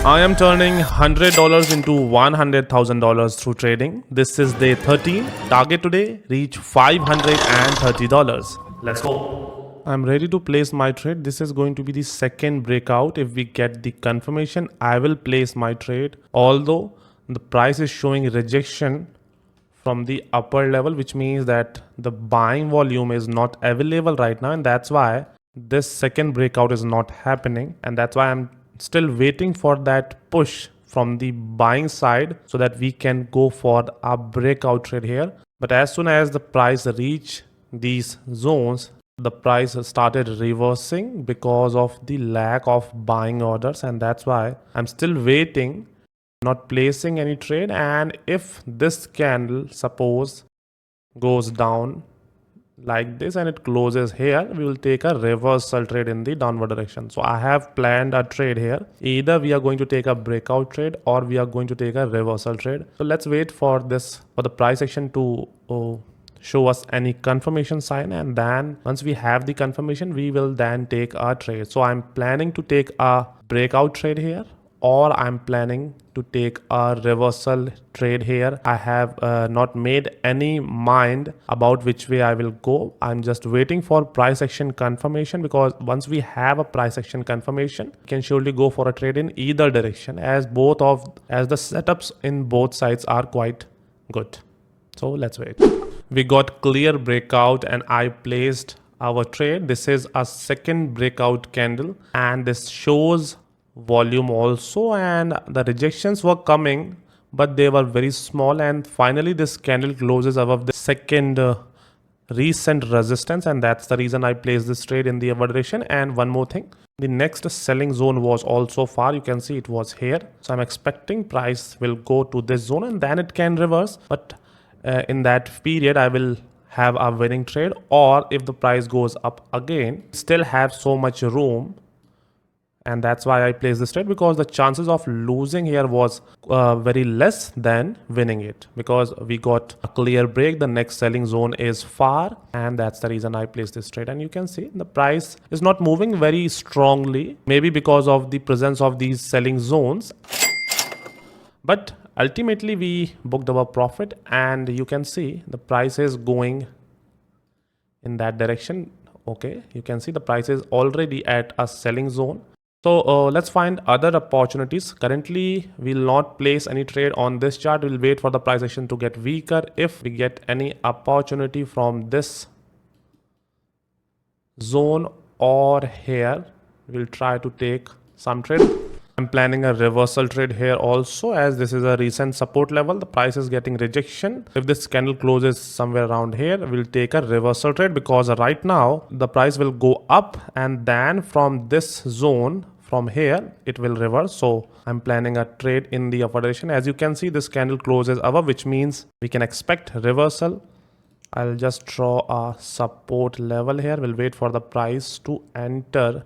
I am turning $100 into $100,000 through trading. This is day 13. Target today, reach $530. Let's go. I'm ready to place my trade. This is going to be the second breakout. If we get the confirmation, I will place my trade. Although the price is showing rejection from the upper level, which means that the buying volume is not available right now, and that's why this second breakout is not happening, and that's why I'm still waiting for that push from the buying side so that we can go for a breakout trade here. But as soon as the price reach these zones, the price started reversing because of the lack of buying orders, and that's why I'm still waiting, not placing any trade. And if this candle suppose goes down like this and it closes here, we will take a reversal trade in the downward direction. So I have planned a trade here. Either we are going to take a breakout trade or we are going to take a reversal trade. So let's wait for this, for the price action to show us any confirmation sign, and then once we have the confirmation, we will then take a trade. So I'm planning to take a breakout trade here, or I'm planning to take a reversal trade here. I have not made any mind about which way I will go. I'm just waiting for price action confirmation, because once we have a price action confirmation, we can surely go for a trade in either direction, as the setups in both sides are quite good. So let's wait. We got clear breakout and I placed our trade. This is a second breakout candle, and this shows volume also, and the rejections were coming but they were very small, and finally this candle closes above the second recent resistance, and that's the reason I placed this trade in the upward direction. And one more thing, the next selling zone was also far. You can see it was here, so I'm expecting price will go to this zone and then it can reverse, but in that period I will have a winning trade, or if the price goes up again, still have so much room. And that's why I placed this trade, because the chances of losing here was very less than winning it, because we got a clear break. The next selling zone is far, and that's the reason I placed this trade. And you can see the price is not moving very strongly, maybe because of the presence of these selling zones. But ultimately we booked our profit, and you can see the price is going in that direction. Okay, you can see the price is already at a selling zone. So let's find other opportunities. Currently, we will not place any trade on this chart. We'll wait for the price action to get weaker. If we get any opportunity from this zone or here, we'll try to take some trade. I'm planning a reversal trade here also, as this is a recent support level. The price is getting rejection. If this candle closes somewhere around here, we'll take a reversal trade, because right now the price will go up, and then from this zone, from here, it will reverse. So I'm planning a trade in the upward direction. As you can see, this candle closes above, which means we can expect reversal. I'll just draw a support level here. We'll wait for the price to enter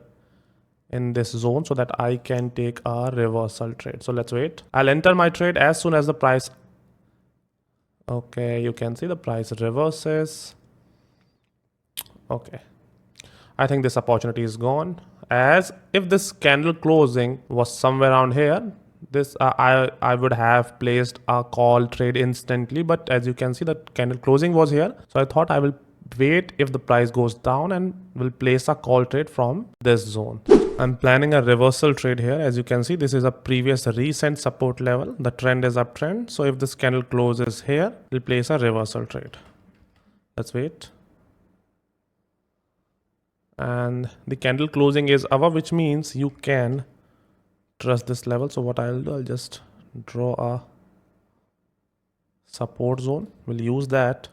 in this zone so that I can take a reversal trade. So let's wait. I'll enter my trade as soon as the price. Okay, you can see the price reverses. Okay, I think this opportunity is gone, as if this candle closing was somewhere around here, this I would have placed a call trade instantly. But as you can see, the candle closing was here, so I thought I will wait if the price goes down and will place a call trade from this zone. I'm planning a reversal trade here. As you can see, this is a previous recent support level. The trend is uptrend. So if this candle closes here, we'll place a reversal trade. Let's wait. And the candle closing is above, which means you can trust this level. So what I'll do, I'll just draw a support zone. We'll use that.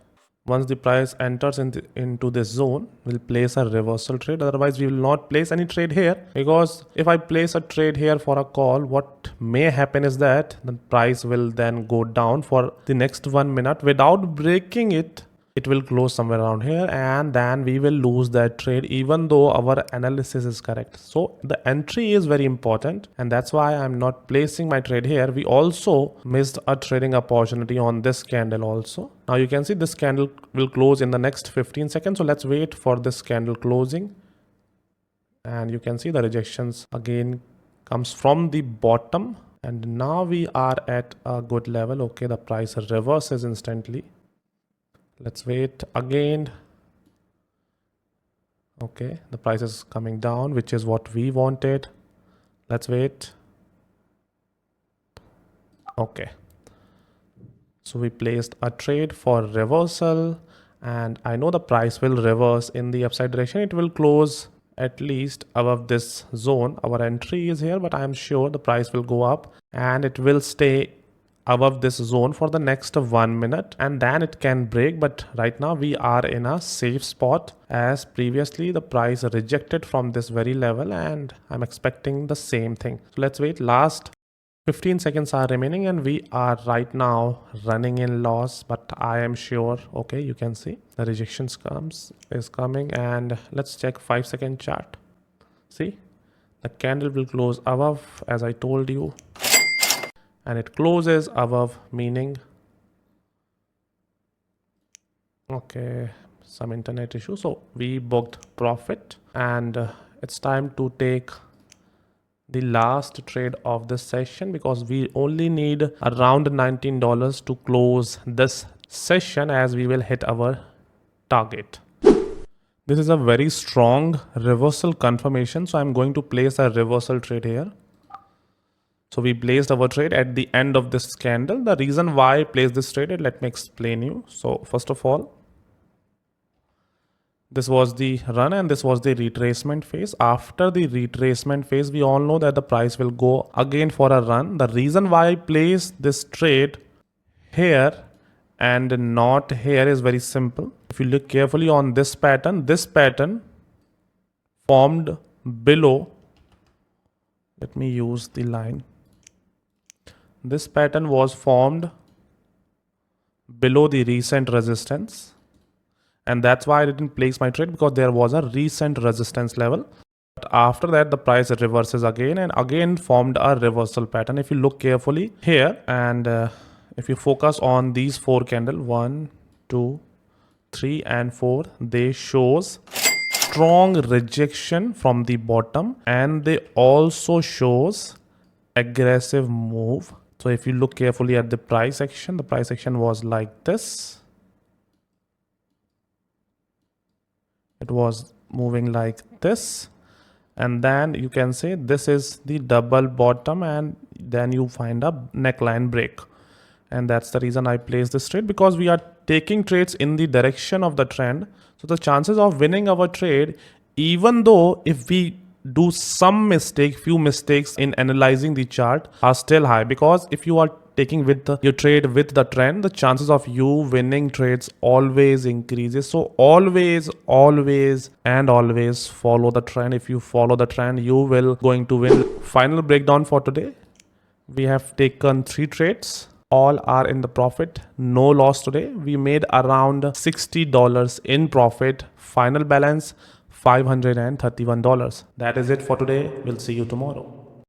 Once the price enters into this zone, we'll place a reversal trade. Otherwise, we will not place any trade here, because if I place a trade here for a call, what may happen is that the price will then go down for the next 1 minute without breaking it. It will close somewhere around here, and then we will lose that trade, even though our analysis is correct. So the entry is very important, and that's why I'm not placing my trade here. We also missed a trading opportunity on this candle also. Now you can see this candle will close in the next 15 seconds. So let's wait for this candle closing, and you can see the rejections again comes from the bottom, and now we are at a good level. Okay, the price reverses instantly. Let's wait again. Okay, the price is coming down, which is what we wanted. Let's wait. Okay, so we placed a trade for reversal, and I know the price will reverse in the upside direction. It will close at least above this zone. Our entry is here, but I am sure the price will go up and it will stay above this zone for the next 1 minute, and then it can break. But right now we are in a safe spot, as previously the price rejected from this very level, and I'm expecting the same thing. So let's wait. Last 15 seconds are remaining and we are right now running in loss, but I am sure. Okay, you can see the rejections is coming, and let's check 5-second chart. See, the candle will close above, as I told you, and it closes above, meaning okay, some internet issue. So we booked profit, and it's time to take the last trade of this session, because we only need around $19 to close this session, as we will hit our target. This is a very strong reversal confirmation, so I'm going to place a reversal trade here. So we placed our trade at the end of this candle. The reason why I placed this trade, let me explain you. So first of all, this was the run and this was the retracement phase. After the retracement phase, we all know that the price will go again for a run. The reason why I placed this trade here and not here is very simple. If you look carefully on this pattern formed below. Let me use the line. This pattern was formed below the recent resistance, and that's why I didn't place my trade, because there was a recent resistance level. But after that, the price reverses again and again formed a reversal pattern. If you look carefully here, and if you focus on these 4 candles, 1, 2, 3 and 4, they shows strong rejection from the bottom, and they also shows aggressive move. So if you look carefully at the price action was like this. It was moving like this, and then you can say this is the double bottom, and then you find a neckline break. And that's the reason I placed this trade, because we are taking trades in the direction of the trend. So the chances of winning our trade, even though if we do some few mistakes in analyzing the chart, are still high, because if you are taking with your trade with the trend, the chances of you winning trades always increases. So always follow the trend. If you follow the trend, you will going to win. Final breakdown for today. We have taken 3 trades. All are in the profit, no loss today. We made around $60 in profit. Final balance $531. That is it for today. We'll see you tomorrow.